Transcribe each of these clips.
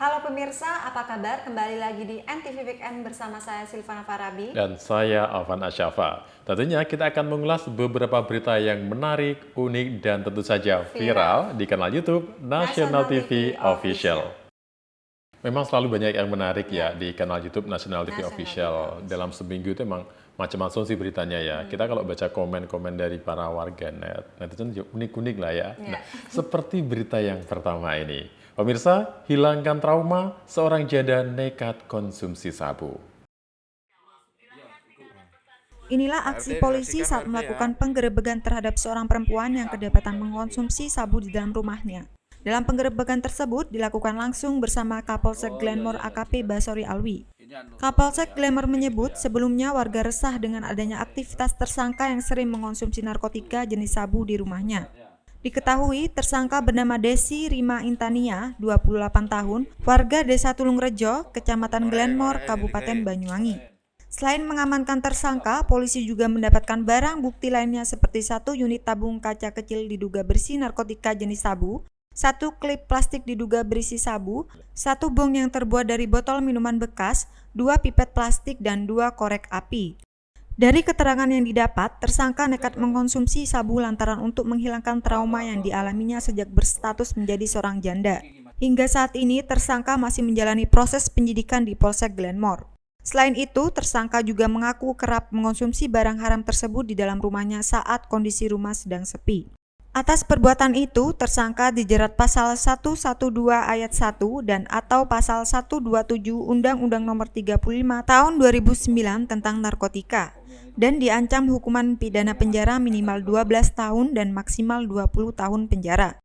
Halo pemirsa, apa kabar? Kembali lagi di NTV Weekend bersama saya Silvana Farabi. Dan saya Alvan Asyafa. Tentunya kita akan mengulas beberapa berita yang menarik, unik, dan tentu saja viral di kanal YouTube National TV Official. Memang selalu banyak yang menarik ya di kanal YouTube National TV Official. Dalam seminggu itu memang macam-macam sih beritanya ya. Kita kalau baca komen-komen dari para warganet, netizen juga unik-unik lah ya. Nah, seperti berita yang pertama ini. Pemirsa, hilangkan trauma, seorang janda nekat konsumsi sabu. Inilah aksi polisi saat melakukan penggerebekan terhadap seorang perempuan yang kedapatan mengkonsumsi sabu di dalam rumahnya. Dalam penggerebekan tersebut dilakukan langsung bersama Kapolsek Glenmore AKP Basori Alwi. Kapolsek Glenmore menyebut sebelumnya warga resah dengan adanya aktivitas tersangka yang sering mengkonsumsi narkotika jenis sabu di rumahnya. Diketahui tersangka bernama Desi Rima Intania, 28 tahun, warga Desa Tulungrejo, Kecamatan Glenmore, Kabupaten Banyuwangi. Selain mengamankan tersangka, polisi juga mendapatkan barang bukti lainnya seperti 1 unit tabung kaca kecil diduga berisi narkotika jenis sabu, 1 klip plastik diduga berisi sabu, 1 bong yang terbuat dari botol minuman bekas, 2 pipet plastik, dan 2 korek api. Dari keterangan yang didapat, tersangka nekat mengkonsumsi sabu lantaran untuk menghilangkan trauma yang dialaminya sejak berstatus menjadi seorang janda. Hingga saat ini, tersangka masih menjalani proses penyidikan di Polsek Glenmore. Selain itu, tersangka juga mengaku kerap mengkonsumsi barang haram tersebut di dalam rumahnya saat kondisi rumah sedang sepi. Atas perbuatan itu, tersangka dijerat pasal 112 ayat 1 dan atau pasal 127 Undang-Undang Nomor 35 Tahun 2009 tentang narkotika dan diancam hukuman pidana penjara minimal 12 tahun dan maksimal 20 tahun penjara.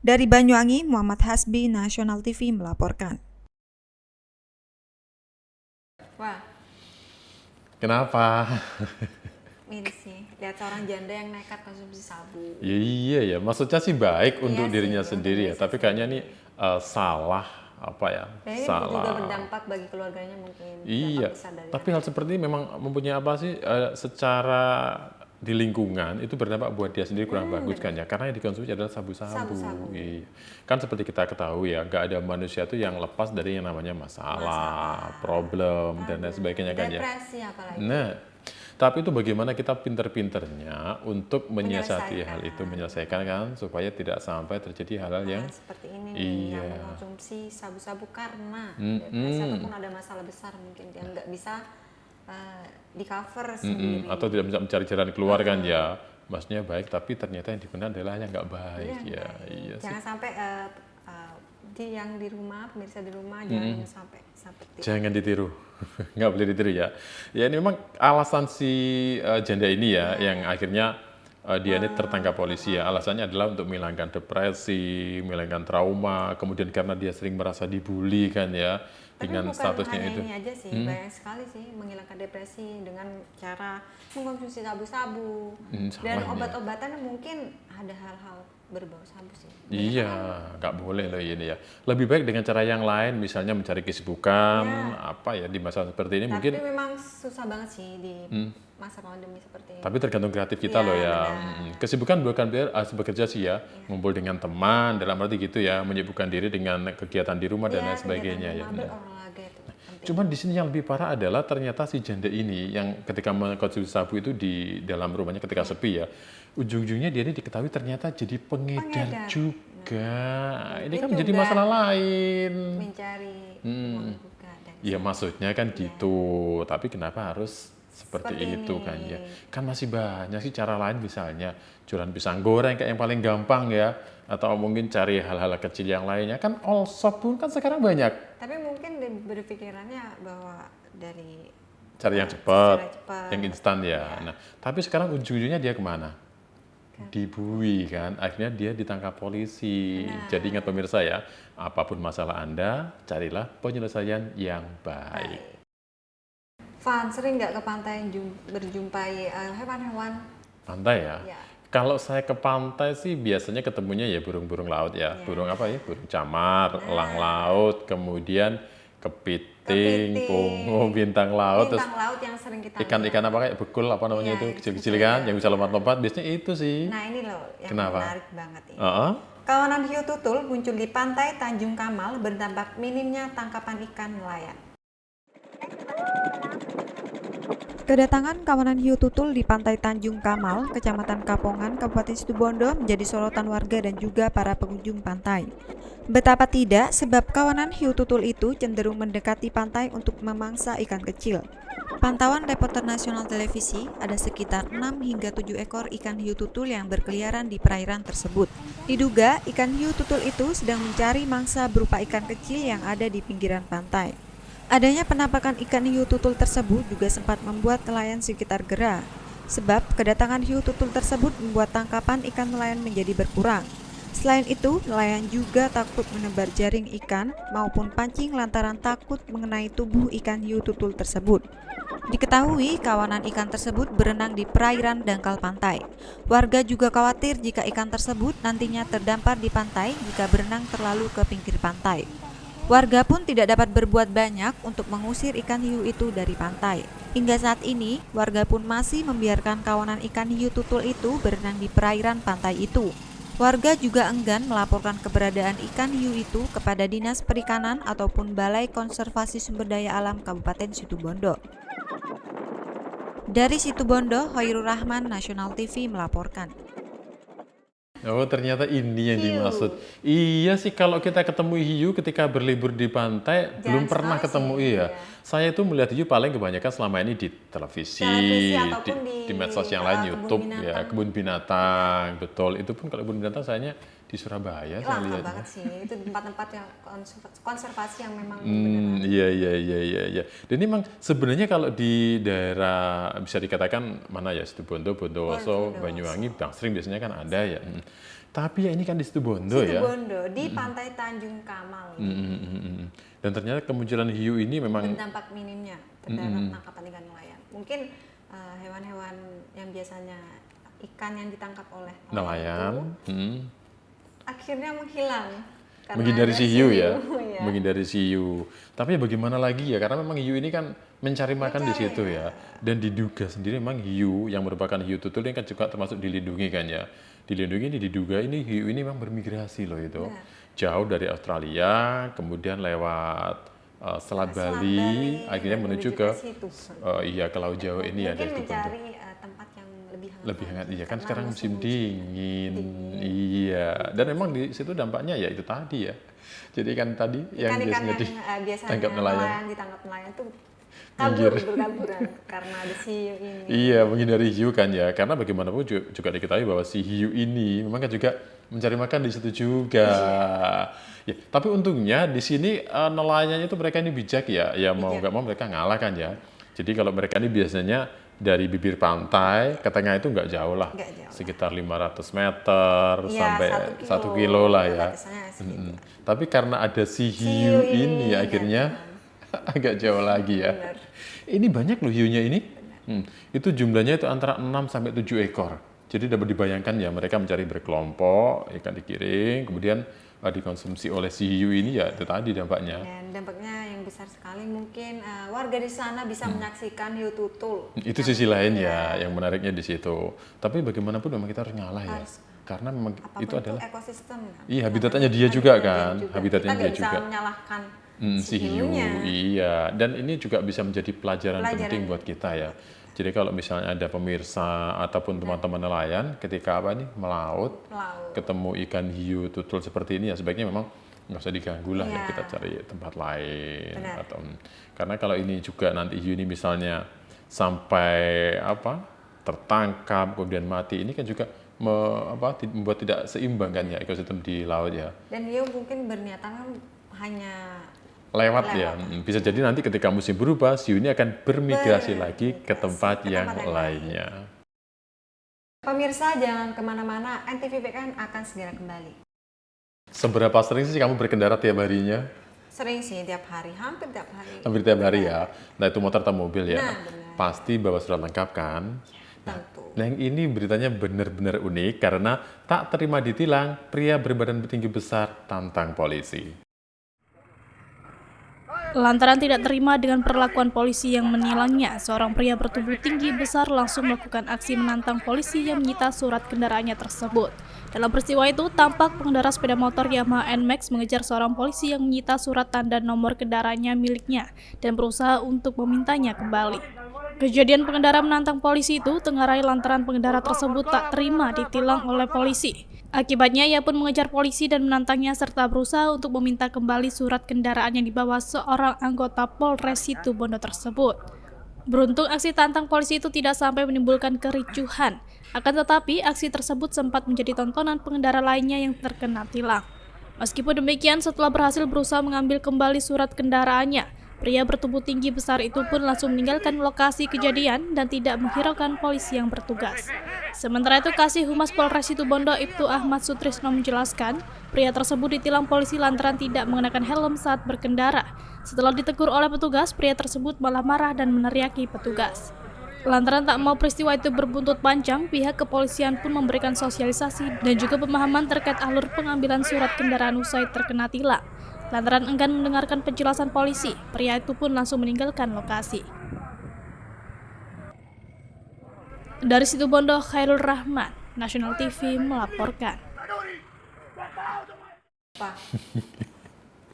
Dari Banyuwangi, Muhammad Hasbi, National TV melaporkan. Wah, Kenapa? ini sih, lihat seorang janda yang nekat konsumsi sabu. Iya ya, maksudnya sih baik untuk sih, dirinya untuk sendiri ya, diri tapi kayaknya ini salah apa ya? Dan ini juga Salah. berdampak bagi keluarganya mungkin. Iya, Dampak besar dari tapi hal seperti ini memang mempunyai apa sih secara di lingkungan itu berdampak buat dia sendiri kurang bagus kan ya, karena yang dikonsumsi adalah sabu-sabu. Sabu-sabu. Iya. Kan seperti kita ketahui ya, nggak ada manusia tuh yang lepas dari yang namanya masalah, problem dan lain sebagainya kan ya. depresi apalagi. Nah, tapi itu bagaimana kita pinter-pinternya untuk menyiasati hal itu, menyelesaikan kan, supaya tidak sampai terjadi hal-hal yang Seperti ini nih, yang iya. mengkonsumsi sabu-sabu karena depresi ataupun ada masalah besar mungkin dia nggak bisa di cover sendiri. Atau tidak bisa mencari jalan keluar kan ya, maksudnya baik, tapi ternyata yang digunakan adalah yang nggak baik ya. Iya sih. Jangan sampai yang di rumah, pemirsa di rumah jangan sampai tiru. Jangan ditiru, nggak boleh ditiru ya. Ya ini memang alasan si janda ini ya, yang akhirnya dia ini tertangkap polisi ya. Alasannya adalah untuk menghilangkan depresi, menghilangkan trauma, kemudian karena dia sering merasa dibully kan ya, Tapi dengan bukan statusnya hanya itu. ini aja sih, banyak sekali sih menghilangkan depresi dengan cara mengkonsumsi sabu-sabu dan Salah ini ya. obat-obatan yang mungkin ada hal-hal berbau sabu sih. Iya, nggak boleh loh ini ya. Lebih baik dengan cara yang lain, misalnya mencari kesibukan, apa ya di masa seperti ini mungkin. Tapi memang susah banget sih di masa pandemi seperti ini. Tapi tergantung kreatif kita loh ya. Kesibukan bukan bekerja sih ya, ngumpul dengan teman, dalam arti gitu ya, menyibukkan diri dengan kegiatan di rumah dan lain sebagainya ya. Berolahraga itu penting. Cuman di sini yang lebih parah adalah ternyata si janda ini yang ketika mengkonsumsi sabu itu di dalam rumahnya ketika sepi ya, ujung-ujungnya dia ini diketahui ternyata jadi pengedar juga. Ini kan menjadi juga masalah lain. Mencari uang juga dan Ya maksudnya kan gitu, tapi kenapa harus seperti itu kan ya? Kan masih banyak sih cara lain, misalnya jualan pisang goreng kayak yang paling gampang ya, atau mungkin cari hal-hal kecil yang lainnya, kan all shop pun kan sekarang banyak. tapi mungkin berpikirannya bahwa dari Cari yang cepat, cepat. yang instan ya. Nah, tapi sekarang ujung-ujungnya dia kemana? Dibui kan, akhirnya dia ditangkap polisi. Jadi ingat pemirsa ya, apapun masalah Anda, carilah penyelesaian yang baik. Van, sering nggak ke pantai berjumpai hewan-hewan? Pantai ya? Ya. Kalau saya ke pantai sih biasanya ketemunya ya burung-burung laut ya. Burung apa ya? Burung camar, elang laut, kemudian kepiting, pungu, bintang laut, terus Bintang laut yang sering kita ikan-ikan apa kayak bekul apa namanya itu kecil-kecil kan, yang bisa lompat-lompat. Biasanya itu sih. Nah ini loh yang Kenapa? menarik banget ini. Heeh. Kawanan hiu tutul muncul di pantai Tanjung Kamal berdampak minimnya tangkapan ikan nelayan. Kedatangan kawanan hiu tutul di pantai Tanjung Kamal, Kecamatan Kapongan, Kabupaten Situbondo menjadi sorotan warga dan juga para pengunjung pantai. Betapa tidak, sebab kawanan hiu tutul itu cenderung mendekati pantai untuk memangsa ikan kecil. Pantauan reporter nasional televisi, ada sekitar 6 hingga 7 ekor ikan hiu tutul yang berkeliaran di perairan tersebut. Diduga, ikan hiu tutul itu sedang mencari mangsa berupa ikan kecil yang ada di pinggiran pantai. Adanya penampakan ikan hiu tutul tersebut juga sempat membuat nelayan sekitar gerah, sebab kedatangan hiu tutul tersebut membuat tangkapan ikan nelayan menjadi berkurang. Selain itu, nelayan juga takut menebar jaring ikan maupun pancing lantaran takut mengenai tubuh ikan hiu tutul tersebut. Diketahui kawanan ikan tersebut berenang di perairan dangkal pantai. Warga juga khawatir jika ikan tersebut nantinya terdampar di pantai jika berenang terlalu ke pinggir pantai. Warga pun tidak dapat berbuat banyak untuk mengusir ikan hiu itu dari pantai. Hingga saat ini, warga pun masih membiarkan kawanan ikan hiu tutul itu berenang di perairan pantai itu. Warga juga enggan melaporkan keberadaan ikan hiu itu kepada Dinas Perikanan ataupun Balai Konservasi Sumber Daya Alam Kabupaten Situbondo. Dari Situbondo, Hoirul Rahman, Nasional TV melaporkan. Oh, ternyata ini yang dimaksud. Iya sih, kalau kita ketemu hiu ketika berlibur di pantai, belum pernah ketemu. Iya. Saya itu melihat hiu paling kebanyakan selama ini di televisi ataupun di medsos yang lain, YouTube ya, kebun binatang, betul. Itu pun kalau kebun binatang sayanya di Surabaya saya lihat. Banget sih, itu tempat-tempat yang konservasi yang memang Iya. Dan ini memang sebenarnya kalau di daerah bisa dikatakan mana ya, Situbondo, Bondowoso, Banyuwangi, Bangsering biasanya kan ada ya. Tapi ya ini kan di Situbondo ya. Situbondo di pantai Tanjung Kamal. Dan ternyata kemunculan hiu ini memang berdampak minimnya terhadap tangkapan ikan nelayan. Mungkin hewan-hewan yang biasanya ikan yang ditangkap oleh nelayan akhirnya menghilang. Menghindari si hiu ya, menghindari si hiu. Tapi bagaimana lagi ya, karena memang hiu ini kan mencari makan di situ ya. Dan diduga sendiri memang hiu yang merupakan hiu tutul ini kan juga termasuk dilindungi kan ya. Dilindungi ini diduga ini hiu ini memang bermigrasi loh itu. Jauh dari Australia, kemudian lewat Selat Bali, akhirnya menuju ke ke Laut Jawa ini ya. Mungkin mencari tempat yang lebih hangat, iya kan sekarang musim dingin. Iya, dan memang di situ dampaknya ya itu tadi ya. Jadi kan tadi yang biasanya ditangkap nelayan tuh berkaburan karena ada si hiu ini. Iya, menghindari hiu kan ya, karena bagaimanapun juga diketahui bahwa si hiu ini memang kan juga mencari makan di situ juga. Ya, tapi untungnya di sini nelayannya itu mereka ini bijak ya, mau nggak mau mereka ngalah kan ya. Jadi kalau mereka ini biasanya dari bibir pantai ke tengah itu nggak jauh lah, sekitar 500 meter sampai 1 kilo lah ya. Tapi karena ada si hiu ini akhirnya agak jauh lagi ya. Ini banyak loh hiunya ini. Itu jumlahnya itu antara 6 sampai 7 ekor. Jadi dapat dibayangkan ya, mereka mencari berkelompok, ikan digiring, kemudian dikonsumsi oleh si hiu ini ya, itu tadi dampaknya. Dan dampaknya yang besar sekali, mungkin warga di sana bisa menyaksikan hiu tutul. Itu sisi lain ya, yang menariknya di situ. Tapi bagaimanapun memang kita harus ngalah ya, karena memang itu adalah ekosistem. Iya, habitatnya dia juga kan, habitatnya dia juga. Kita bisa menyalahkan si hiu, iya. Dan ini juga bisa menjadi pelajaran penting buat kita ya. Jadi kalau misalnya ada pemirsa ataupun teman-teman nelayan ketika melaut, ketemu ikan hiu tutul seperti ini ya sebaiknya memang nggak usah diganggu lah ya, kita cari tempat lain. Karena kalau ini juga nanti hiu ini misalnya sampai tertangkap kemudian mati, ini kan juga membuat tidak seimbang kan ya ekosistem di laut ya. Dan hiu mungkin berniatan hanya lewat ya. Bisa jadi nanti ketika musim berubah, hiu ini akan bermigrasi lagi ke tempat yang lainnya. Pemirsa jangan kemana-mana, NTV-PKN akan segera kembali. Seberapa sering sih kamu berkendara tiap harinya? Sering sih, tiap hari, hampir tiap hari. Hampir tiap hari ya. Nah itu motor atau mobil ya. Pasti bawa surat lengkap kan? Nah yang ini beritanya benar-benar unik karena tak terima ditilang, pria berbadan tinggi besar tantang polisi. Lantaran tidak terima dengan perlakuan polisi yang menilangnya, seorang pria bertubuh tinggi besar langsung melakukan aksi menantang polisi yang menyita surat kendaraannya tersebut. Dalam peristiwa itu, tampak pengendara sepeda motor Yamaha NMAX mengejar seorang polisi yang menyita surat tanda nomor kendaraannya miliknya dan berusaha untuk memintanya kembali. Kejadian pengendara menantang polisi itu tengarai lantaran pengendara tersebut tak terima ditilang oleh polisi. Akibatnya ia pun mengejar polisi dan menantangnya serta berusaha untuk meminta kembali surat kendaraan yang dibawa seorang anggota Polres Situbondo tersebut. Beruntung aksi tantang polisi itu tidak sampai menimbulkan kericuhan. Akan tetapi aksi tersebut sempat menjadi tontonan pengendara lainnya yang terkena tilang. Meskipun demikian, setelah berhasil berusaha mengambil kembali surat kendaraannya, pria bertubuh tinggi besar itu pun langsung meninggalkan lokasi kejadian dan tidak menghiraukan polisi yang bertugas. Sementara itu, Kasih Humas Polres Situbondo Ibtu Ahmad Sutrisno menjelaskan, pria tersebut ditilang polisi lantaran tidak mengenakan helm saat berkendara. Setelah ditegur oleh petugas, pria tersebut malah marah dan meneriaki petugas. Lantaran tak mau peristiwa itu berbuntut panjang, pihak kepolisian pun memberikan sosialisasi dan juga pemahaman terkait alur pengambilan surat kendaraan usai terkena tilang. Lantaran enggan mendengarkan penjelasan polisi, pria itu pun langsung meninggalkan lokasi. Dari Situbondo, Khairul Rahman, National TV melaporkan. Pak,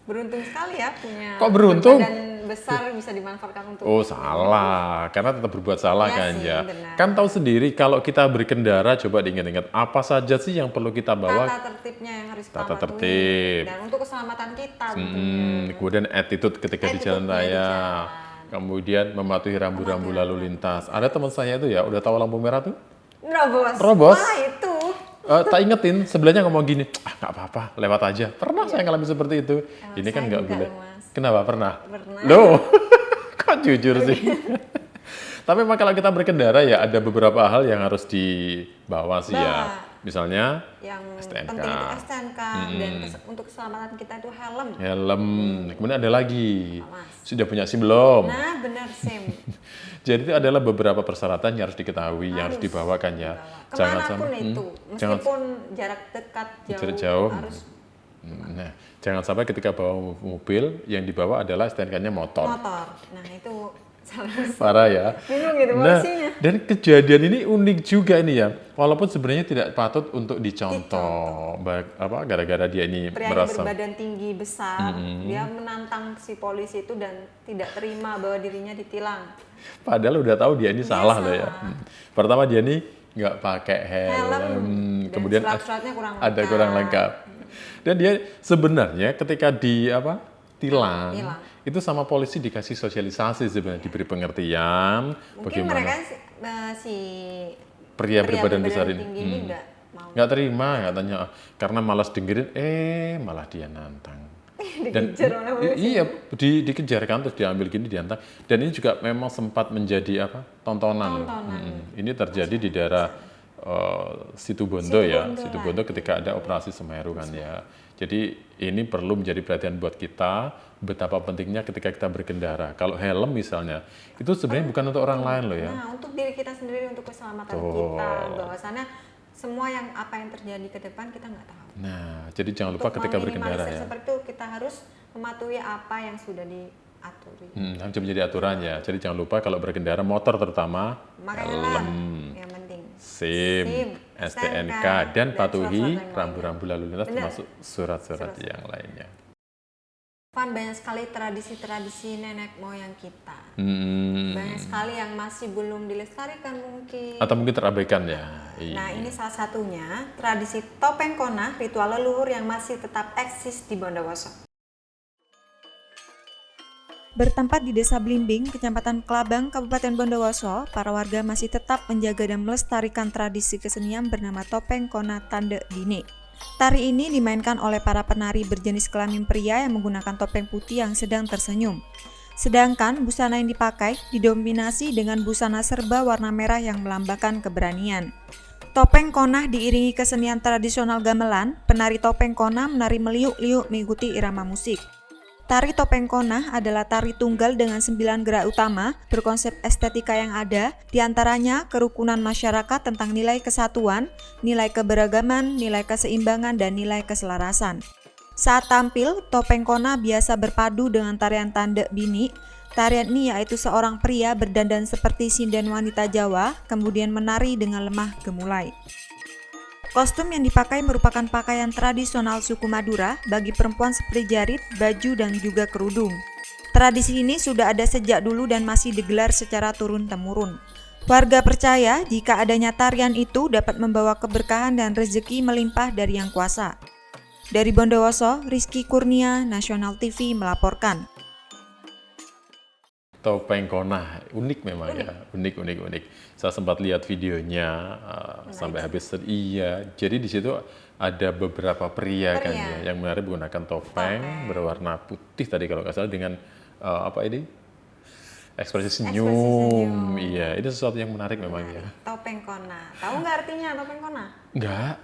beruntung sekali ya punya Kok beruntung? badan besar bisa dimanfaatkan untuk Oh salah, karena tetap berbuat salah Iya kan sih, ya. benar. Kan tahu sendiri kalau kita berkendara, coba diingat-ingat apa saja sih yang perlu kita bawa. tata tertibnya yang harus kita Tata patuhi. tertib. Dan untuk keselamatan kita tentunya. Kemudian attitude ketika di jalan Attitude-nya di raya. jalan. Kemudian mematuhi rambu-rambu lalu lintas. Ada teman saya itu ya, udah tahu lampu merah tuh. Nerobos. Terobos. Wah itu. Tak ingetin, sebelahnya ngomong gini, nggak apa-apa, lewat aja. Pernah saya ngalamin seperti itu. Ini kan saya nggak juga boleh. loh, Mas. Kenapa? Pernah? Pernah. Loh, kok jujur sih? Tapi memang kalau kita berkendara ya ada beberapa hal yang harus dibawa sih ya. Misalnya Yang STNK. penting itu STNK dan untuk keselamatan kita itu helm. helm. Kemudian ada lagi, Mas. sudah punya SIM belum? Nah benar Sim. Jadi itu adalah beberapa persyaratan yang harus diketahui, yang harus dibawakan ya. Kemanapun itu, jangan meskipun jarak dekat jarak jauh, jauh. harus Nah, jangan sampai ketika bawa mobil yang dibawa adalah STNK-nya motor. motor. Nah itu salah. Parah ya. Bingung gitu Nah, polisinya. dan kejadian ini unik juga ini ya. Walaupun sebenarnya tidak patut untuk dicontoh. Gara-gara dia ini Pria yang merasa berbadan tinggi besar, dia menantang si polisi itu dan tidak terima bahwa dirinya ditilang. padahal udah tahu dia ini salah loh ya. salah. Pertama dia ini nggak pakai helm, Dan kemudian surat-suratnya kurang ada lengkap. kurang lengkap. Dan dia sebenarnya ketika tilang, itu sama polisi dikasih sosialisasi sebenarnya, diberi pengertian Mungkin bagaimana mereka si pria berbadan besar tinggi ini nggak mau. nggak terima katanya karena malas dengerin, malah dia nantang. Dikejar oleh polisi. Iya, dikejar kan, terus diambil gini, diantang. Dan ini juga memang sempat menjadi tontonan. Ini terjadi di daerah Situbondo ya, Situbondo ketika ada operasi Semeru kan ya. Jadi ini perlu menjadi perhatian buat kita, betapa pentingnya ketika kita berkendara. Kalau helm misalnya, itu sebenarnya bukan untuk orang lain loh ya. Nah, untuk diri kita sendiri, untuk keselamatan kita, bahwasannya semua apa yang terjadi ke depan kita nggak tahu. Nah, jadi jangan lupa Untuk ketika berkendara meminimalisir ya. seperti itu kita harus mematuhi apa yang sudah diaturi. Harus menjadi aturan ya. Jadi jangan lupa kalau berkendara motor terutama Makanya helm, yang penting. SIM, STNK, STNK, dan dan patuhi surat-surat yang rambu-rambu lalu lintas Benar. termasuk surat-surat yang lainnya. Van, banyak sekali tradisi-tradisi nenek moyang kita. Banyak sekali yang masih belum dilestarikan mungkin. Atau mungkin terabaikan ya. Nah, ini salah satunya tradisi topeng konah, ritual leluhur yang masih tetap eksis di Bondowoso. Bertempat di Desa Blimbing, Kecamatan Kelabang, Kabupaten Bondowoso, para warga masih tetap menjaga dan melestarikan tradisi kesenian bernama topeng konah tande dine. Tari ini dimainkan oleh para penari berjenis kelamin pria yang menggunakan topeng putih yang sedang tersenyum. Sedangkan busana yang dipakai didominasi dengan busana serba warna merah yang melambangkan keberanian. Topeng konah diiringi kesenian tradisional gamelan, penari topeng konah menari meliuk-liuk mengikuti irama musik. Tari topeng konah adalah tari tunggal dengan 9 gerak utama berkonsep estetika yang ada, diantaranya kerukunan masyarakat tentang nilai kesatuan, nilai keberagaman, nilai keseimbangan, dan nilai keselarasan. Saat tampil, Topeng Kona biasa berpadu dengan tarian Tandek Bini. Tarian ini yaitu seorang pria berdandan seperti sinden wanita Jawa, kemudian menari dengan lemah gemulai. Kostum yang dipakai merupakan pakaian tradisional suku Madura bagi perempuan seperti jarit, baju, dan juga kerudung. Tradisi ini sudah ada sejak dulu dan masih digelar secara turun-temurun. Warga percaya jika adanya tarian itu dapat membawa keberkahan dan rezeki melimpah dari Yang Kuasa. Dari Bondowoso, Rizky Kurnia, Nasional TV melaporkan. Topeng Kona unik memang ya, unik. Saya sempat lihat videonya sampai habis. Iya, jadi di situ ada beberapa pria kan ya yang menari menggunakan topeng berwarna putih tadi kalau nggak salah dengan ekspresi senyum. Iya, itu sesuatu yang menarik memang ya. Topeng Kona, tahu nggak artinya topeng Kona? Nggak.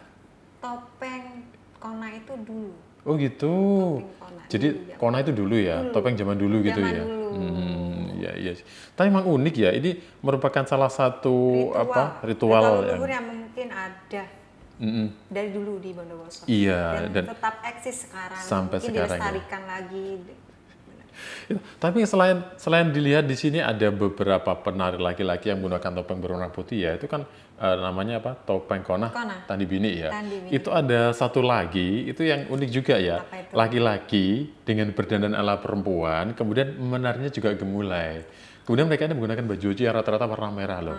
Topeng Kona itu dulu. Oh gitu. Jadi Kona itu dulu ya, topeng zaman dulu gitu ya. Iya. Tapi memang unik ya. Ini merupakan salah satu ritual yang mungkin ada dari dulu di Bondowoso. Iya, dan tetap eksis sekarang. Sampai mungkin sekarang dilestarikan lagi. Tapi selain dilihat di sini ada beberapa penari laki-laki yang menggunakan topeng berwarna putih ya. Itu kan namanya apa? Topeng Kona. Tandi Bini ya. Itu ada satu lagi, itu yang unik juga ya. Laki-laki dengan berdandan ala perempuan, kemudian menarinya juga gemulai. Kemudian mereka ini menggunakan baju yang rata-rata warna merah loh.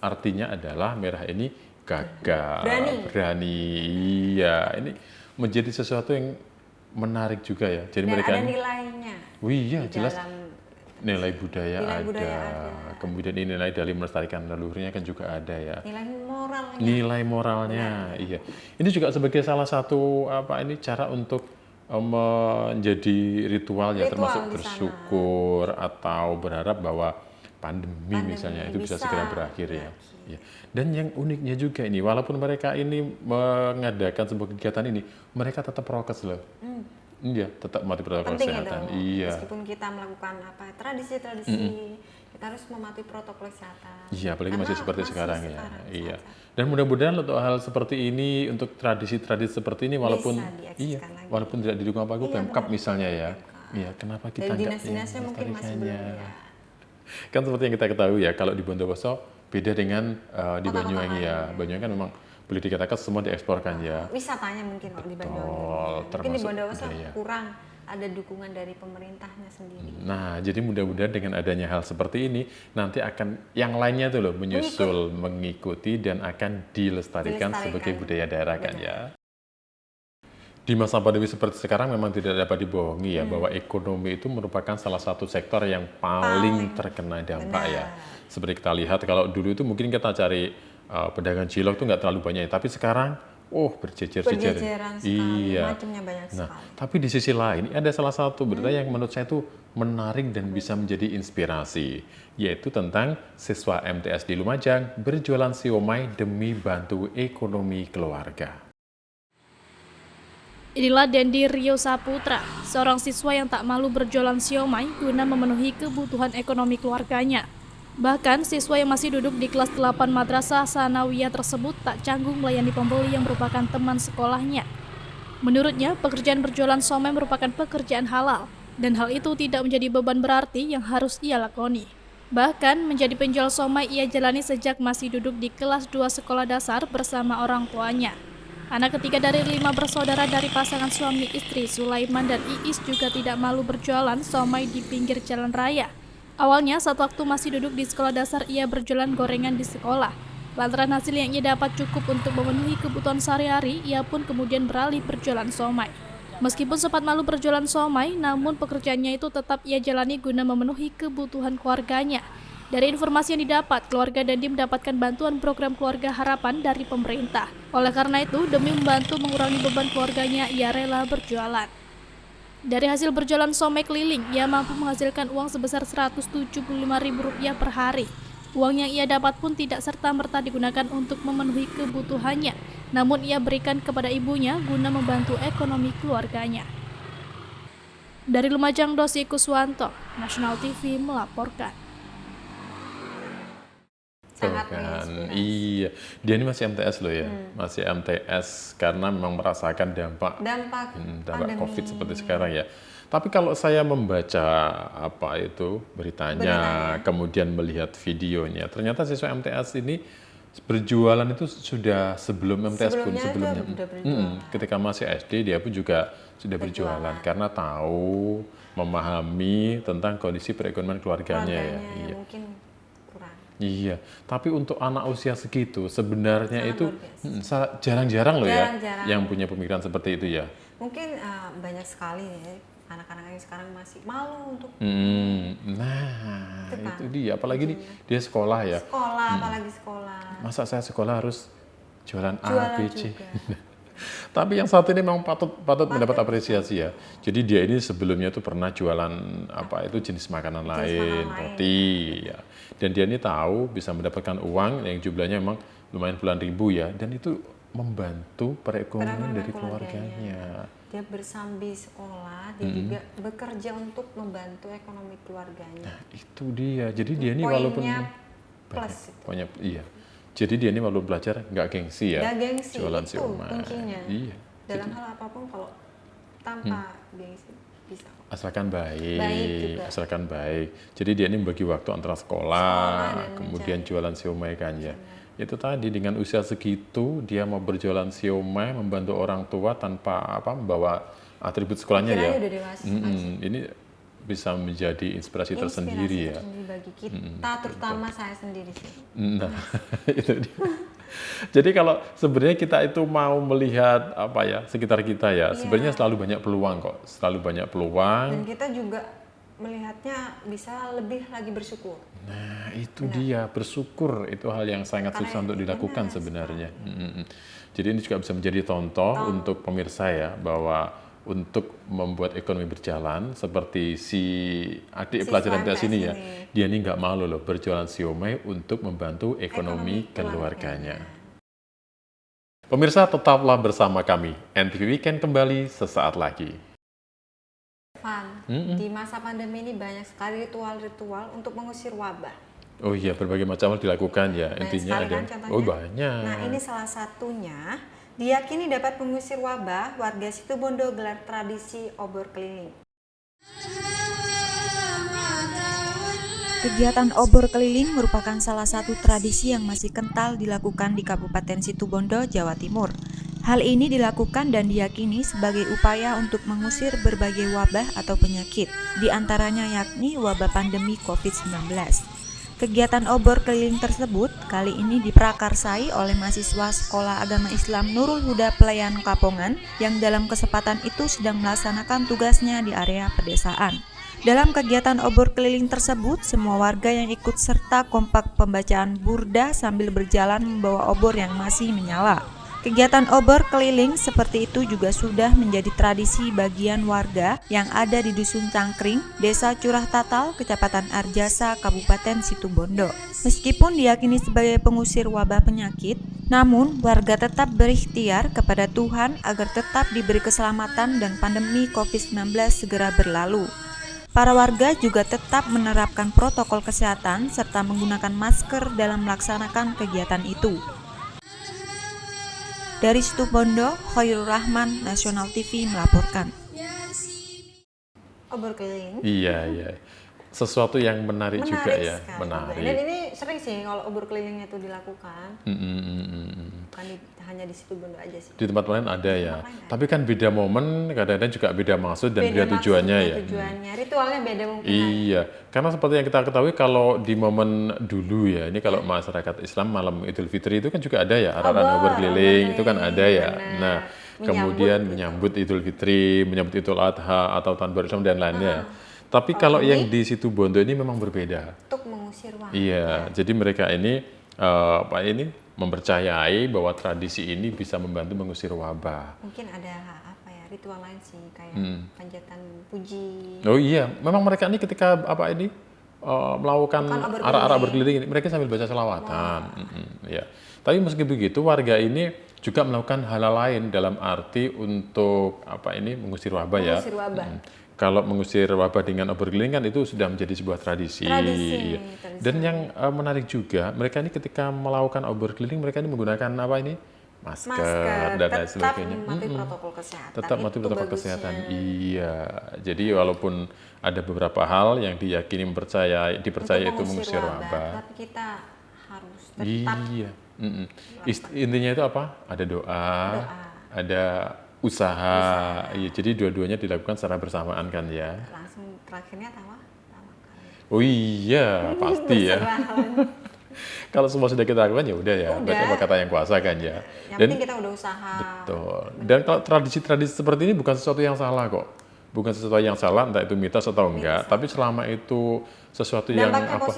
Artinya adalah merah ini gagah, berani. Iya, ini menjadi sesuatu yang menarik juga ya. Jadi dan mereka ada nilainya. Iya, jelas. Nilai budaya ada. Kemudian ini nilai dari melestarikan leluhurnya kan juga ada ya. Nilai moralnya, iya. Ini juga sebagai salah satu cara untuk menjadi ritual ya, termasuk bersyukur atau berharap bahwa pandemi misalnya itu bisa segera berakhir ya. Ya. Dan yang uniknya juga ini, walaupun mereka ini mengadakan sebuah kegiatan ini, mereka tetap prokes loh. Iya, tetap mati protokol kesehatan. Iya. Meskipun kita melakukan tradisi-tradisi, kita harus mematuhi protokol kesehatan. Iya, apalagi masih seperti sekarang ya. Iya. Dan mudah-mudahan untuk hal seperti ini, untuk tradisi-tradisi seperti ini, walaupun walaupun tidak didukung apa Pemkab misalnya ya. Iya, kenapa kita nggak dinas-dinasnya mungkin masih belum ya. Kan seperti yang kita ketahui ya, kalau di Bondowoso beda dengan di Banyuwangi ya. Banyuwangi kan memang boleh dikatakan semua dieksporkan ya. Wisatanya mungkin kalau di Banyuwangi. Mungkin di Bondowoso kurang ada dukungan dari pemerintahnya sendiri. Nah, jadi mudah-mudahan dengan adanya hal seperti ini, nanti akan yang lainnya tuh loh menyusul, mengikuti dan akan dilestarikan sebagai budaya daerah kan ya. Di masa pandemi seperti sekarang memang tidak dapat dibohongi ya, bahwa ekonomi itu merupakan salah satu sektor yang paling terkena dampak ya. Seperti kita lihat kalau dulu itu mungkin kita cari pedagang cilok itu nggak terlalu banyak, tapi sekarang berjejer-jejer. Iya. Macamnya banyak sekali. Tapi di sisi lain ada salah satu berita yang menurut saya itu menarik dan bisa menjadi inspirasi, yaitu tentang siswa MTS di Lumajang berjualan siomay demi bantu ekonomi keluarga. Inilah Dendi Rio Saputra, seorang siswa yang tak malu berjualan siomay guna memenuhi kebutuhan ekonomi keluarganya. Bahkan, siswa yang masih duduk di kelas 8 Madrasah Sanawiyah tersebut tak canggung melayani pembeli yang merupakan teman sekolahnya. Menurutnya, pekerjaan berjualan siomay merupakan pekerjaan halal, dan hal itu tidak menjadi beban berarti yang harus ia lakoni. Bahkan, menjadi penjual siomay ia jalani sejak masih duduk di kelas 2 sekolah dasar bersama orang tuanya. Anak ketiga dari 5 bersaudara dari pasangan suami istri Sulaiman dan Iis juga tidak malu berjualan siomay di pinggir jalan raya. Awalnya, saat waktu masih duduk di sekolah dasar, ia berjualan gorengan di sekolah. Lantaran hasil yang ia dapat cukup untuk memenuhi kebutuhan sehari-hari, ia pun kemudian beralih berjualan siomay. Meskipun sempat malu berjualan siomay, namun pekerjaannya itu tetap ia jalani guna memenuhi kebutuhan keluarganya. Dari informasi yang didapat, keluarga Dendi mendapatkan bantuan program Keluarga Harapan dari pemerintah. Oleh karena itu, demi membantu mengurangi beban keluarganya, ia rela berjualan. Dari hasil berjualan siomay keliling, ia mampu menghasilkan uang sebesar Rp175.000 per hari. Uang yang ia dapat pun tidak serta-merta digunakan untuk memenuhi kebutuhannya, namun ia berikan kepada ibunya guna membantu ekonomi keluarganya. Dari Lumajang, Dosi Kuswanto, Nasional TV melaporkan. sangat kan. menginspirasi. Iya, dia ini masih MTS loh ya, masih MTS karena memang merasakan dampak Dampak pandemi. COVID seperti sekarang ya. Tapi kalau saya membaca apa itu beritanya, kemudian melihat videonya, ternyata siswa MTS ini berjualan itu sudah sebelum MTS pun Sebelumnya itu udah berjualan. ketika masih SD dia pun juga sudah berjualan karena tahu, memahami tentang kondisi perekonomian keluarganya ya. Iya. Mungkin kurang. Iya, tapi untuk anak usia segitu sebenarnya Sangat itu luar jarang-jarang loh ya Jarang-jarang. yang punya pemikiran seperti itu ya. Mungkin banyak sekali ya anak-anak yang sekarang masih malu untuk Nah, Itu kan, itu dia. Apalagi dia sekolah ya. sekolah, apalagi sekolah. Masa saya sekolah harus jualan A, Jualan B, C. juga. Tapi yang satu ini memang patut mendapat apresiasi ya. Jadi dia ini sebelumnya itu pernah jualan apa itu jenis makanan lain, roti ya. Dan dia ini tahu bisa mendapatkan uang yang jumlahnya memang lumayan puluhan ribu ya. Dan itu membantu perekonomian dari keluarganya. Dia bersambi sekolah, dia juga bekerja untuk membantu ekonomi keluarganya. Nah, itu dia. Jadi dia ini walaupun Poinnya plus itu. banyak, iya. Jadi dia ini walaupun belajar nggak gengsi ya. Nggak gengsi, jualan itu siomay. kuncinya. Iya. Dalam hal apapun kalau tanpa gengsi bisa. Asalkan baik, Baik juga. asalkan baik. Jadi dia ini membagi waktu antara sekolah dan kemudian jualan siomay kan ya. Itu tadi dengan usia segitu dia mau berjualan siomay, membantu orang tua tanpa membawa atribut sekolahnya ya. Kiranya udah dewasa. Ini bisa menjadi inspirasi tersendiri ya. Tersendiri bagi kita, terutama saya sendiri sih. Nah, itu dia. Jadi kalau sebenarnya kita itu mau melihat sekitar kita ya, sebenarnya selalu banyak peluang kok, selalu banyak peluang. Dan kita juga melihatnya bisa lebih lagi bersyukur. Nah, itu dia, bersyukur itu hal yang sangat susah untuk dilakukan benar sebenarnya. Jadi ini juga bisa menjadi contoh untuk pemirsa ya, bahwa untuk membuat ekonomi berjalan, seperti si adik pelajar MTS ini ya, dia ini nggak malu loh berjualan siomay untuk membantu ekonomi keluarganya. Pemirsa, tetaplah bersama kami. NTV Weekend kembali sesaat lagi. Di masa pandemi ini banyak sekali ritual-ritual untuk mengusir wabah. Oh iya, berbagai macam hal dilakukan ya. Intinya sekali ada. kan contohnya. Oh banyak. Nah, ini salah satunya diyakini dapat mengusir wabah. Warga Situbondo gelar tradisi obor keliling. Kegiatan obor keliling merupakan salah satu tradisi yang masih kental dilakukan di Kabupaten Situbondo, Jawa Timur. Hal ini dilakukan dan diyakini sebagai upaya untuk mengusir berbagai wabah atau penyakit, di antaranya yakni wabah pandemi COVID-19. Kegiatan obor keliling tersebut kali ini diprakarsai oleh mahasiswa Sekolah Agama Islam Nurul Huda Pelayan Kapongan yang dalam kesempatan itu sedang melaksanakan tugasnya di area pedesaan. Dalam kegiatan obor keliling tersebut, semua warga yang ikut serta kompak pembacaan burda sambil berjalan membawa obor yang masih menyala. Kegiatan obor keliling seperti itu juga sudah menjadi tradisi bagian warga yang ada di Dusun Cangkring, Desa Curah Tatal, Kecamatan Arjasa, Kabupaten Situbondo. Meskipun diyakini sebagai pengusir wabah penyakit, namun warga tetap berikhtiar kepada Tuhan agar tetap diberi keselamatan dan pandemi COVID-19 segera berlalu. Para warga juga tetap menerapkan protokol kesehatan serta menggunakan masker dalam melaksanakan kegiatan itu. Dari Situbondo, Khairul Rahman, Nasional TV melaporkan. Obor keliling. Iya. Sesuatu yang menarik juga ya, sekali. menarik. Dan ini sering sih kalau obor kelilingnya itu dilakukan. Bukan hanya di Situbondo aja sih. Di tempat lain ada ya. Tapi kan beda momen, kadang-kadang juga beda maksud dan beda tujuannya ya. Tujuannya, ritualnya beda mungkin. Iya, karena seperti yang kita ketahui kalau di momen dulu ya, ini kalau masyarakat Islam malam Idul Fitri itu kan juga ada ya, arahan obor keliling itu kan ada ya. Nah, kemudian menyambut Idul Fitri, menyambut Idul Adha atau Tahun Baru Islam dan lainnya. Tapi kalau yang di Situbondo ini memang berbeda. Untuk mengusir wabah. Iya, jadi mereka ini mempercayai bahwa tradisi ini bisa membantu mengusir wabah. Mungkin ada ritual lain sih kayak panjatan puji. Oh iya, memang mereka ini ketika melakukan arah-arah berkeliling ini, mereka sambil baca selawatan. Ya. Tapi meski begitu, warga ini juga melakukan hal lain dalam arti untuk mengusir wabah ya. Mengusir wabah. kalau mengusir wabah dengan obor keliling kan itu sudah menjadi sebuah tradisi. Iya. Dan yang menarik juga, mereka ini ketika melakukan obor keliling, mereka ini menggunakan apa ini? Masker dan lain sebagainya. Tetap mematuhi protokol kesehatan. Tetap mematuhi protokol kesehatan. Iya. Jadi walaupun ada beberapa hal yang diyakini dipercaya itu mengusir wabah. Tapi kita harus tetap. Iya. Intinya itu apa? Ada doa. Ada usaha. Iya, jadi dua-duanya dilakukan secara bersamaan kan ya. Langsung terakhirnya tawa. Oh iya, pasti ya. Kalau semua sudah kita lakukan ya udah ya. Berarti apa kata yang kuasa kan ya. Yang penting kita udah usaha. Betul. Dan kalau tradisi-tradisi seperti ini bukan sesuatu yang salah kok. Bukan sesuatu yang salah, entah itu mitos atau enggak. Tapi selama itu sesuatu yang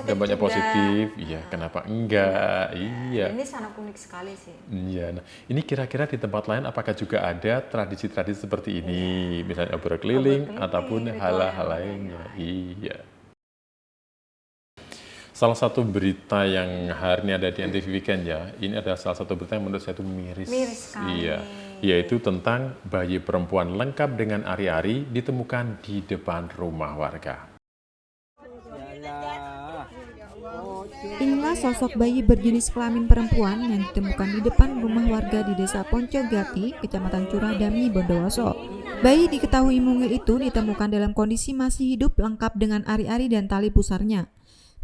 dampaknya positif, iya, kenapa enggak? Iya. Ini sangat unik sekali sih. Iya. Nah, ini kira-kira di tempat lain apakah juga ada tradisi-tradisi seperti ini, misalnya obor keliling ataupun hal-hal lainnya? Iya. Salah satu berita yang hari ini ada di NTV Weekend ya, ini adalah salah satu berita yang menurut saya itu miris. Miris sekali. Iya, yaitu tentang bayi perempuan lengkap dengan ari-ari ditemukan di depan rumah warga. Inilah sosok bayi berjenis kelamin perempuan yang ditemukan di depan rumah warga di Desa Poncogati, Kecamatan Curadami, Bondowoso. Bayi diketahui mungil itu ditemukan dalam kondisi masih hidup lengkap dengan ari-ari dan tali pusarnya.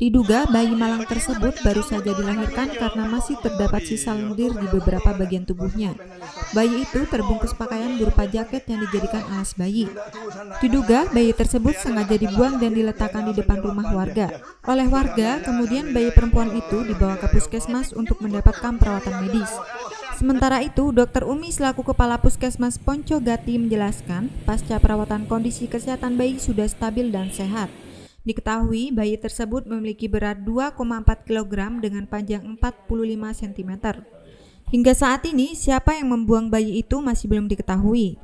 Diduga bayi malang tersebut baru saja dilahirkan karena masih terdapat sisa lendir di beberapa bagian tubuhnya. Bayi itu terbungkus pakaian berupa jaket yang dijadikan alas bayi. Diduga bayi tersebut sengaja dibuang dan diletakkan di depan rumah warga. Oleh warga, kemudian bayi perempuan itu dibawa ke puskesmas untuk mendapatkan perawatan medis. Sementara itu, Dr. Umi selaku Kepala Puskesmas Poncogati menjelaskan, pasca perawatan kondisi kesehatan bayi sudah stabil dan sehat. Diketahui bayi tersebut memiliki berat 2,4 kg dengan panjang 45 cm. Hingga saat ini, siapa yang membuang bayi itu masih belum diketahui.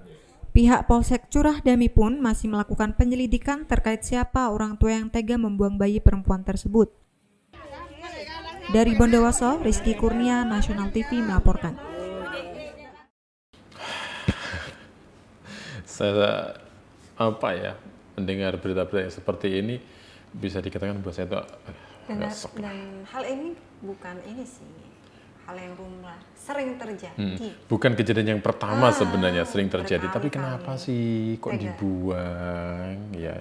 Pihak Polsek Curadami pun masih melakukan penyelidikan terkait siapa orang tua yang tega membuang bayi perempuan tersebut. Dari Bondowoso, Rizky Kurnia, Nasional TV melaporkan. Saya mendengar berita-berita yang seperti ini bisa dikatakan buat saya itu dan hal ini bukan ini sih, hal yang lumrah, sering terjadi. Bukan kejadian yang pertama sebenarnya, sering terjadi. Tapi kenapa sih kok dibuang? Ya,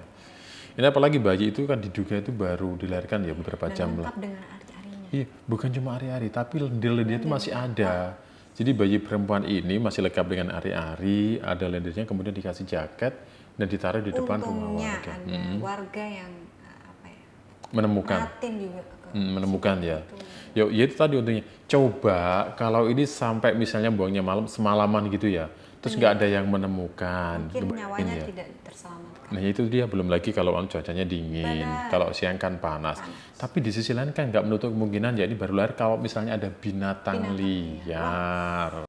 ini apalagi bayi itu kan diduga itu baru dilahirkan ya beberapa jam lah. Dengan ari-arinya. Iya, bukan cuma ari-ari, tapi lendir-lendir itu masih ada. Jadi bayi perempuan ini masih lengkap dengan ari-ari, ada lendirnya, kemudian dikasih jaket dan ditaruh di depan rumah warga. Ada warga yang menemukan juga menemukan ya. Ya itu tadi untungnya. Coba kalau ini sampai misalnya buangnya semalaman gitu ya, terus nggak ada yang menemukan. Mungkin nyawanya tidak terselamatkan. Nah itu dia, belum lagi kalau cuacanya dingin, kalau siang kan panas. Tapi di sisi lain kan nggak menutup kemungkinan ya ini baru lahir kalau misalnya ada binatang liar.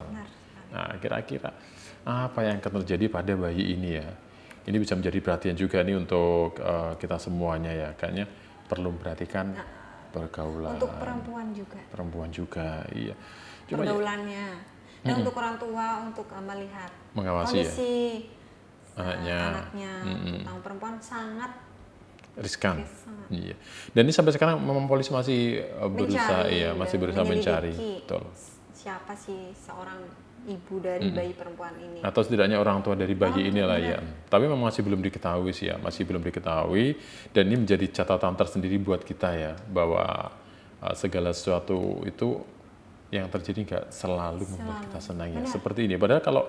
Nah kira-kira apa yang akan terjadi pada bayi ini ya? Ini bisa menjadi perhatian juga nih untuk kita semuanya ya. Kayaknya perlu memperhatikan pergaulan. Untuk perempuan juga. Perempuan juga, iya. Pergaulannya. Dan untuk orang tua untuk melihat mengawasi kondisi anaknya. Tentang perempuan sangat riskan. Iya. Dan ini sampai sekarang polisi masih berusaha, masih berusaha mencari. Betul. Siapa sih seorang ibu dari bayi perempuan ini? Atau setidaknya orang tua dari bayi inilah ya. Tapi memang masih belum diketahui sih ya, masih belum diketahui. Dan ini menjadi catatan tersendiri buat kita ya, bahwa segala sesuatu itu yang terjadi nggak selalu membuat kita senang ya. Seperti ini. Padahal kalau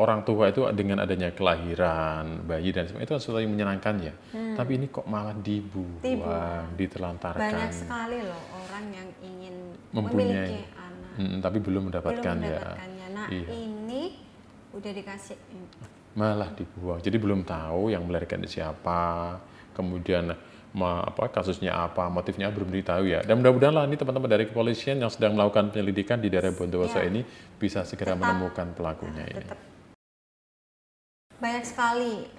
orang tua itu dengan adanya kelahiran bayi dan sebagainya itu sesuatu yang menyenangkan ya. Tapi ini kok malah dibuang, ditelantarkan. Banyak sekali loh orang yang ingin mempunyai memiliki anak. Tapi belum mendapatkan ya. Nah ini udah dikasih malah dibuang. Jadi belum tahu yang melahirkan siapa, kemudian kasusnya apa, motifnya belum ditahu ya. Dan mudah-mudahan lah ini teman-teman dari kepolisian yang sedang melakukan penyelidikan di daerah Bondowoso ini bisa segera menemukan pelakunya ini. Banyak sekali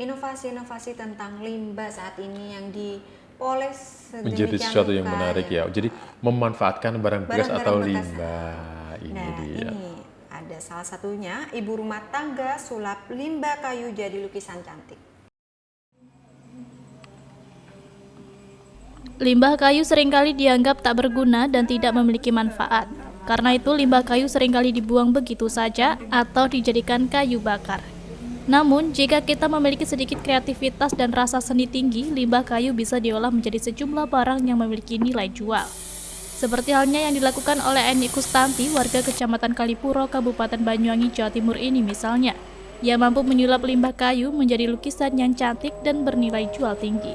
inovasi-inovasi tentang limbah saat ini yang dipoles menjadi sesuatu yang menarik ya. Jadi memanfaatkan barang bekas atau limbah. Ini dia. Ini Ada salah satunya ibu rumah tangga sulap limbah kayu jadi lukisan cantik. Limbah kayu seringkali dianggap tak berguna dan tidak memiliki manfaat. Karena itu limbah kayu seringkali dibuang begitu saja atau dijadikan kayu bakar. Namun, jika kita memiliki sedikit kreativitas dan rasa seni tinggi, limbah kayu bisa diolah menjadi sejumlah barang yang memiliki nilai jual. Seperti halnya yang dilakukan oleh Eni Kustanti, warga Kecamatan Kalipuro, Kabupaten Banyuwangi, Jawa Timur ini misalnya. Ia mampu menyulap limbah kayu menjadi lukisan yang cantik dan bernilai jual tinggi.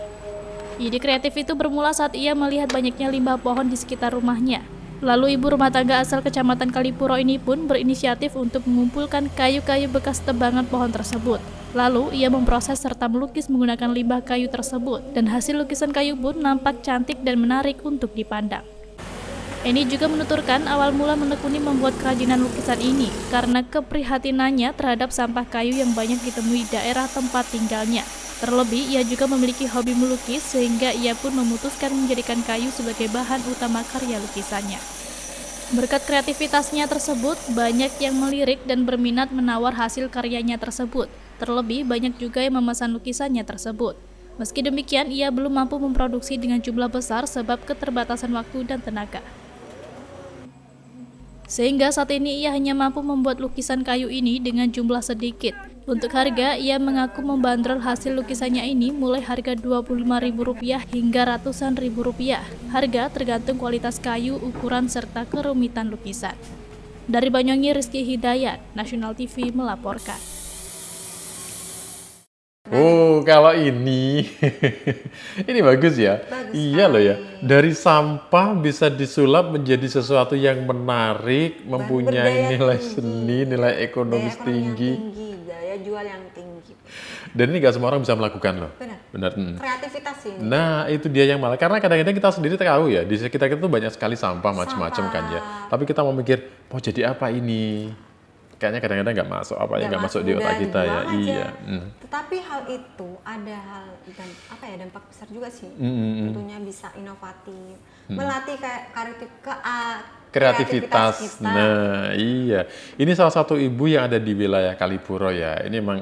Ide kreatif itu bermula saat ia melihat banyaknya limbah pohon di sekitar rumahnya. Lalu ibu rumah tangga asal Kecamatan Kalipuro ini pun berinisiatif untuk mengumpulkan kayu-kayu bekas tebangan pohon tersebut. Lalu ia memproses serta melukis menggunakan limbah kayu tersebut, dan hasil lukisan kayu pun nampak cantik dan menarik untuk dipandang. Eni juga menuturkan awal mula menekuni membuat kerajinan lukisan ini karena keprihatinannya terhadap sampah kayu yang banyak ditemui di daerah tempat tinggalnya. Terlebih, ia juga memiliki hobi melukis sehingga ia pun memutuskan menjadikan kayu sebagai bahan utama karya lukisannya. Berkat kreativitasnya tersebut, banyak yang melirik dan berminat menawar hasil karyanya tersebut. Terlebih, banyak juga yang memesan lukisannya tersebut. Meski demikian, ia belum mampu memproduksi dengan jumlah besar sebab keterbatasan waktu dan tenaga. Sehingga saat ini ia hanya mampu membuat lukisan kayu ini dengan jumlah sedikit. Untuk harga, ia mengaku membandrol hasil lukisannya ini mulai harga Rp25.000 hingga ratusan ribu rupiah. Harga tergantung kualitas kayu, ukuran, serta kerumitan lukisan. Dari Banyuwangi, Rizky Hidayat, Nasional TV melaporkan. Oh, kalau ini, ini bagus ya. Bagus Iya loh ya. sekali. Dari sampah bisa disulap menjadi sesuatu yang menarik, mempunyai berdaya nilai tinggi. seni, nilai ekonomis Daya ekonomi yang tinggi. daya jual yang tinggi. Dan ini gak semua orang bisa melakukan loh. Benar. Benar. Kreativitas ini. Nah, itu dia yang malah. Karena kadang-kadang kita sendiri tahu ya, di sekitar kita tuh banyak sekali sampah macam-macam kan ya. Tapi kita mau mikir, mau jadi apa ini? Kayaknya kadang-kadang nggak masuk, nggak masuk di udah otak kita ya. dibuang aja. Iya. Tetapi hal itu ada hal dan dampak besar juga sih. Tentunya bisa inovatif, melatih kreativitas kita. Nah, iya. Ini salah satu ibu yang ada di wilayah Kalipuro ya. Ini memang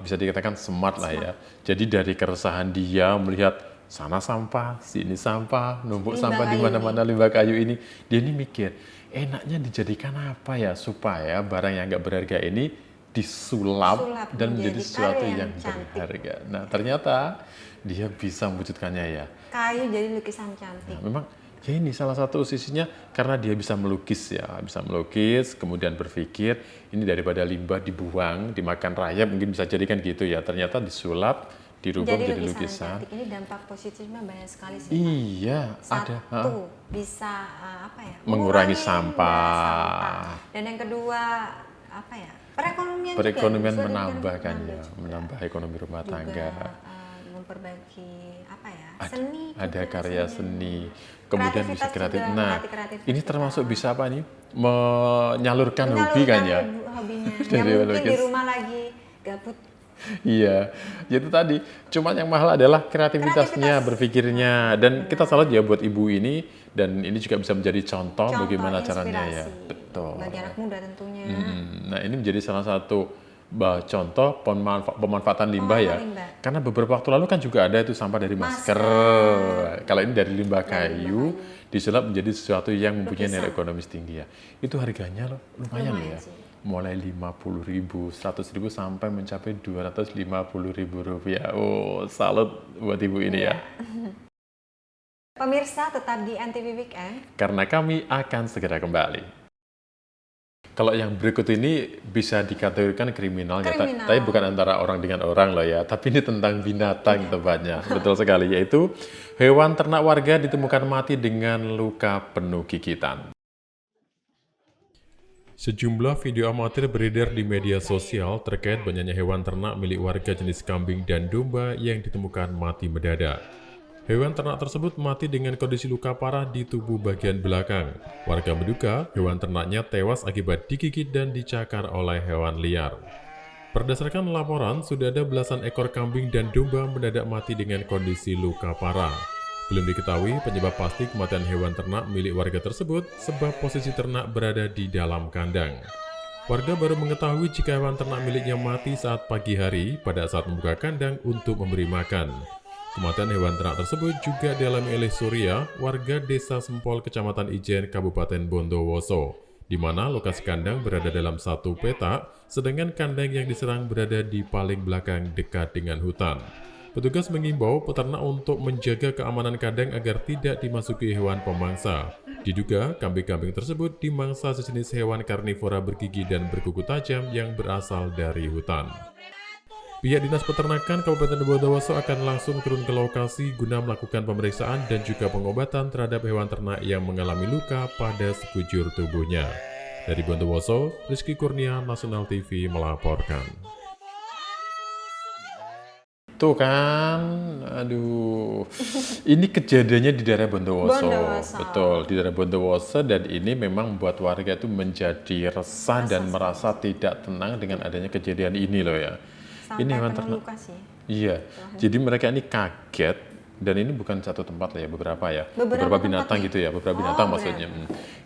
bisa dikatakan smart lah ya. Jadi dari keresahan dia melihat sana sampah, sini sampah, numpuk Limbah sampah di kayu mana-mana limbah kayu ini. Dia ini mikir, enaknya dijadikan apa ya supaya barang yang nggak berharga ini disulap dan menjadi sesuatu yang berharga. Nah, ternyata dia bisa mewujudkannya ya. Kayu jadi lukisan cantik. Nah, memang ya ini salah satu sisinya karena dia bisa melukis ya, bisa melukis, kemudian berpikir ini daripada limbah dibuang, dimakan rayap mungkin bisa jadikan gitu ya. Ternyata disulap, dirubah menjadi lukisan. Cantik. Ini dampak positifnya banyak sekali sih. Iya, ada. Satu, bisa mengurangi limbah sampah. Dan yang kedua Perekonomian juga, menambah kan ya, juga. menambah ekonomi rumah Juga, tangga. memperbaiki seni. Ada juga, karya seni. Kemudian bisa Kreativitas kreatif. juga, Nah, melatih kreativitas ini kita. termasuk bisa apa nih? Menyalurkan hobi kan ya. Hobinya. Dari Yang mungkin melukis. di rumah lagi gabut. Iya, itu tadi. Cuma yang mahal adalah kreativitasnya, berpikirnya. Dan kita salut ya buat ibu ini. Dan ini juga bisa menjadi contoh bagaimana caranya ya. Inspirasi. Betul. Bagi anak muda tentunya. Nah, ini menjadi salah satu contoh pemanfaatan limbah ya. Karena beberapa waktu lalu kan juga ada itu sampah dari masker. Kalau ini dari limbah kayu, disulap menjadi sesuatu yang mempunyai nilai ekonomis tinggi ya. Itu harganya loh, lumayan loh ya. Sih. Mulai 50.000, 100.000 sampai mencapai 250.000 rupiah. Oh, salut buat ibu ini ya. Pemirsa tetap di NTV Weekend. Karena kami akan segera kembali. Kalau yang berikut ini bisa dikategorikan kriminal. Ya, tapi bukan antara orang dengan orang loh ya, tapi ini tentang binatang tepatnya. Betul sekali, yaitu hewan ternak warga ditemukan mati dengan luka penuh gigitan. Sejumlah video amatir beredar di media sosial terkait banyaknya hewan ternak milik warga jenis kambing dan domba yang ditemukan mati mendadak. Hewan ternak tersebut mati dengan kondisi luka parah di tubuh bagian belakang. Warga menduga hewan ternaknya tewas akibat digigit dan dicakar oleh hewan liar. Berdasarkan laporan, sudah ada belasan ekor kambing dan domba mendadak mati dengan kondisi luka parah. Belum diketahui penyebab pasti kematian hewan ternak milik warga tersebut sebab posisi ternak berada di dalam kandang. Warga baru mengetahui jika hewan ternak miliknya mati saat pagi hari pada saat membuka kandang untuk memberi makan. Kematian hewan ternak tersebut juga dialami oleh Surya, warga Desa Sempol, Kecamatan Ijen, Kabupaten Bondowoso, di mana lokasi kandang berada dalam satu petak, sedangkan kandang yang diserang berada di paling belakang dekat dengan hutan. Petugas mengimbau peternak untuk menjaga keamanan kandang agar tidak dimasuki hewan pemangsa. Diduga, kambing-kambing tersebut dimangsa sejenis hewan karnivora bergigi dan berkuku tajam yang berasal dari hutan. Pihak Dinas Peternakan Kabupaten Bondowoso akan langsung turun ke lokasi guna melakukan pemeriksaan dan juga pengobatan terhadap hewan ternak yang mengalami luka pada sekujur tubuhnya. Dari Bondowoso, Rizky Kurnia, Nasional TV melaporkan. Tuh kan, aduh, ini kejadiannya di daerah Bondowoso. Betul, di daerah Bondowoso, dan ini memang membuat warga itu menjadi resah dan merasa tidak tenang dengan adanya kejadian ini loh ya. Sampai Ini hewan kena ternak. luka sih. Iya, jadi mereka ini kaget, dan ini bukan satu tempat lah ya, beberapa ya. Beberapa binatang gitu ya, beberapa binatang maksudnya.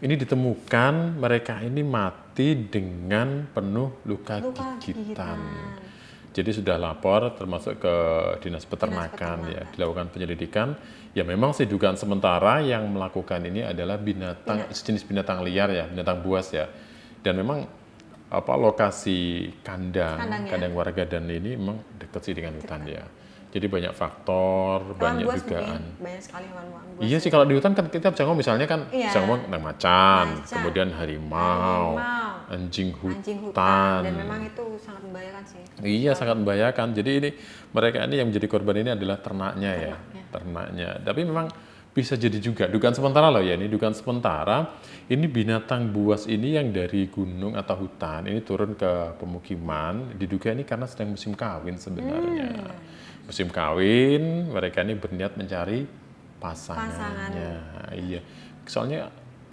Ini ditemukan mereka ini mati dengan penuh luka gigitan. Jadi sudah lapor termasuk ke Dinas Peternakan ya, dilakukan penyelidikan. Ya memang sih dugaan sementara yang melakukan ini adalah binatang sejenis binatang liar ya, binatang buas ya. Dan memang lokasi kandang warga dan ini memang dekat sih dengan hutan ya. Jadi banyak faktor, banyak dugaan. Banyak sekali hewan-hewan buas. Iya sih, kalau di hutan kan kita bisa ngomong misalnya kan bisa ngomong tentang macan, kemudian harimau, anjing hutan. Dan memang itu sangat membahayakan sih. Iya, sangat membahayakan. Jadi ini mereka ini yang menjadi korban ini adalah ternaknya ya, ternaknya. Tapi memang bisa jadi juga dugaan sementara loh ya, ini dugaan sementara. Ini binatang buas ini yang dari gunung atau hutan ini turun ke pemukiman, diduga ini karena sedang musim kawin sebenarnya. Musim kawin, mereka ini berniat mencari pasangannya. Iya, soalnya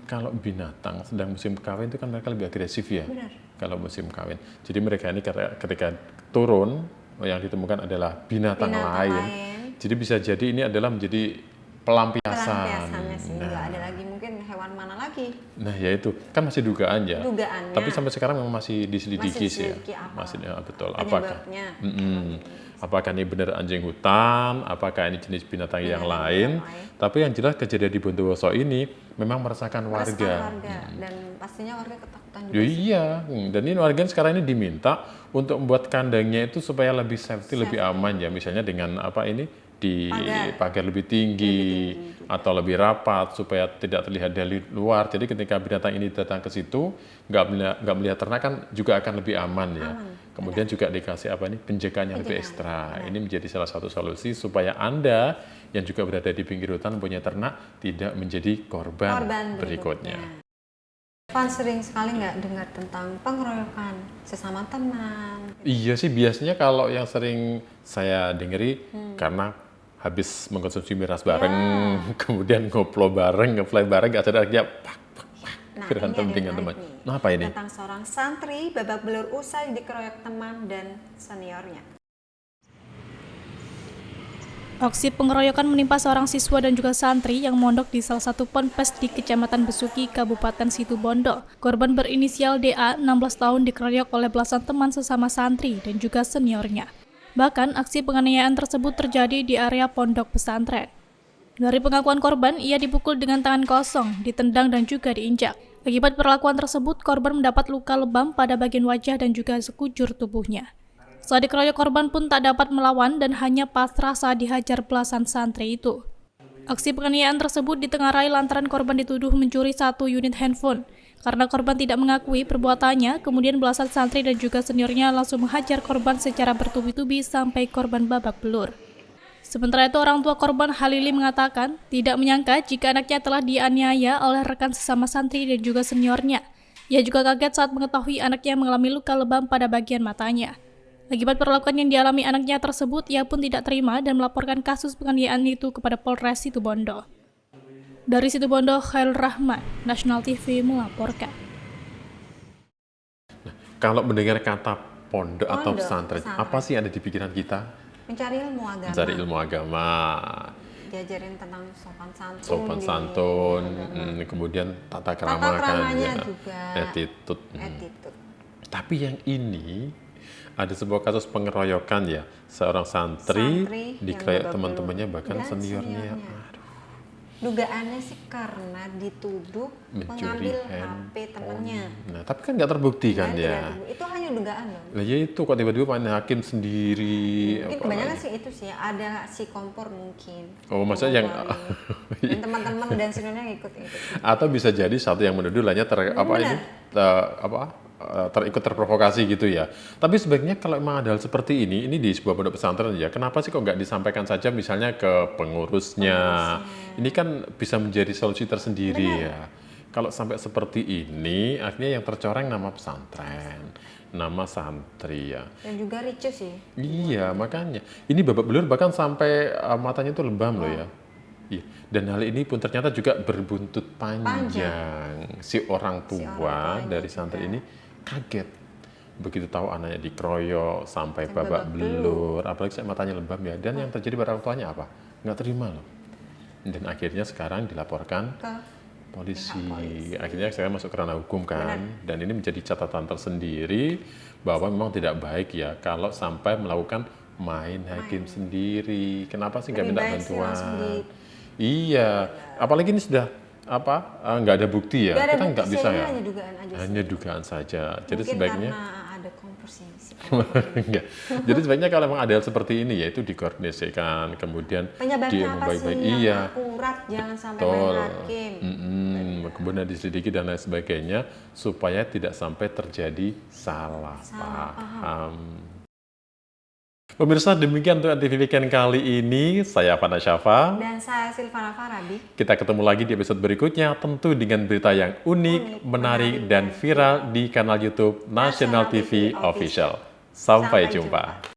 kalau binatang sedang musim kawin itu kan mereka lebih agresif ya. Kalau musim kawin. Jadi mereka ini ketika turun, yang ditemukan adalah binatang lain. Jadi bisa jadi ini adalah menjadi pelampiasannya sih, nggak ada lagi mungkin hewan mana lagi. Nah ya itu, kan masih dugaan ya. Dugaannya. Tapi sampai sekarang memang masih diselidiki sih ya. Masih betul. Apakah ini benar anjing hutan, apakah ini jenis binatang yang lain. Tapi yang jelas kejadian di Bondowoso ini memang meresahkan warga. Dan pastinya warga ketakutan juga. Iya, dan ini warga sekarang ini diminta untuk membuat kandangnya itu supaya lebih safety, lebih aman ya. Misalnya dengan di pagar lebih tinggi atau lebih rapat supaya tidak terlihat dari luar. Jadi ketika binatang ini datang ke situ, nggak melihat ternak kan juga akan lebih aman ya. Kemudian juga dikasih penjagaan yang lebih ekstra. Ini menjadi salah satu solusi supaya Anda yang juga berada di pinggir hutan punya ternak tidak menjadi korban berikutnya. Van sering sekali nggak dengar tentang pengeroyokan sesama teman? Iya sih, biasanya kalau yang sering saya dengeri karena habis mengkonsumsi miras bareng, kemudian ngoplo bareng, ngefly bareng, gak sadar dia berantem dengan teman. Nah, apa ini? Tentang seorang santri babak belur usai dikeroyok teman dan seniornya. Aksi pengeroyokan menimpa seorang siswa dan juga santri yang mondok di salah satu ponpes di Kecamatan Besuki, Kabupaten Situbondo. Korban berinisial DA, 16 tahun, dikeroyok oleh belasan teman sesama santri dan juga seniornya. Bahkan, aksi penganiayaan tersebut terjadi di area pondok pesantren. Dari pengakuan korban, ia dipukul dengan tangan kosong, ditendang dan juga diinjak. Akibat perlakuan tersebut, korban mendapat luka lebam pada bagian wajah dan juga sekujur tubuhnya. Saat dikeroyok, korban pun tak dapat melawan dan hanya pasrah saat dihajar belasan santri itu. Aksi penganiayaan tersebut ditengarai lantaran korban dituduh mencuri 1 unit handphone. Karena korban tidak mengakui perbuatannya, kemudian belasan santri dan juga seniornya langsung menghajar korban secara bertubi-tubi sampai korban babak belur. Sementara itu, orang tua korban Halili mengatakan tidak menyangka jika anaknya telah dianiaya oleh rekan sesama santri dan juga seniornya. Ia juga kaget saat mengetahui anaknya mengalami luka lebam pada bagian matanya. Akibat perlakuan yang dialami anaknya tersebut, ia pun tidak terima dan melaporkan kasus penganiayaan itu kepada Polres Situbondo. Dari Situbondo, Khairul Rahman, Nasional TV melaporkan. Kalau mendengar kata pondok atau pesantren, apa sih yang ada di pikiran kita? Mencari ilmu agama. Mencari ilmu agama. Diajarin tentang sopan santun. Sopan santun, kemudian tata kerama kan, juga. attitude. Tapi yang ini ada sebuah kasus pengeroyokan ya, seorang santri dikeroyok teman-temannya bahkan seniornya. Aduh. Dugaannya sih karena dituduh mengambil HP temannya. Nah, tapi kan nggak terbukti kan ya. Itu hanya dugaan dong. Lah ya itu kok tiba-tiba main hakim sendiri. Mungkin kebanyakan sih itu sih, ada si kompor mungkin. Oh, maksudnya yang dan teman-teman dan seniornya ikut. Atau bisa jadi satu yang menuduh lainnya terikut terprovokasi gitu ya. Tapi sebaiknya kalau memang ada hal seperti ini di sebuah pondok pesantren ya, kenapa sih kok nggak disampaikan saja misalnya ke pengurusnya? Ini kan bisa menjadi solusi tersendiri ya. Kalau sampai seperti ini, akhirnya yang tercoreng nama pesantren, nama santri ya. Dan juga ricu sih. Iya, makanya. Ini babak belur bahkan sampai matanya itu lebam loh ya. Iya. Dan hal ini pun ternyata juga berbuntut panjang. Si orang tua dari santri ini kaget begitu tahu anaknya dikeroyok sampai babak belur, apalagi saya matanya lebam ya. Dan yang terjadi pada orang tuanya apa? Nggak terima loh. Dan akhirnya sekarang dilaporkan ke polisi. Akhirnya saya masuk ke ranah hukum kan. Dan ini menjadi catatan tersendiri bahwa memang tidak baik ya kalau sampai melakukan main hakim sendiri. Kenapa sih nggak minta bantuan? Iya, apalagi ini sudah nggak ada bukti ya, kita nggak bisa ya. Hanya dugaan saja. Jadi mungkin sebaiknya karena ada kompor sih. Enggak. Jadi sebaiknya kalau memang ada hal seperti ini ya itu dikoordinasikan, kemudian penyebabnya apa sih yang akurat, jangan sampai main hakim. Kemudian diselidiki dan lain sebagainya supaya tidak sampai terjadi salah paham. Pemirsa, demikian untuk TV Weekend kali ini. Saya Afan Asyafa. Dan saya Silvana Farabi. Kita ketemu lagi di episode berikutnya, tentu dengan berita yang unik, menarik, dan viral di kanal YouTube National TV Official. Sampai jumpa.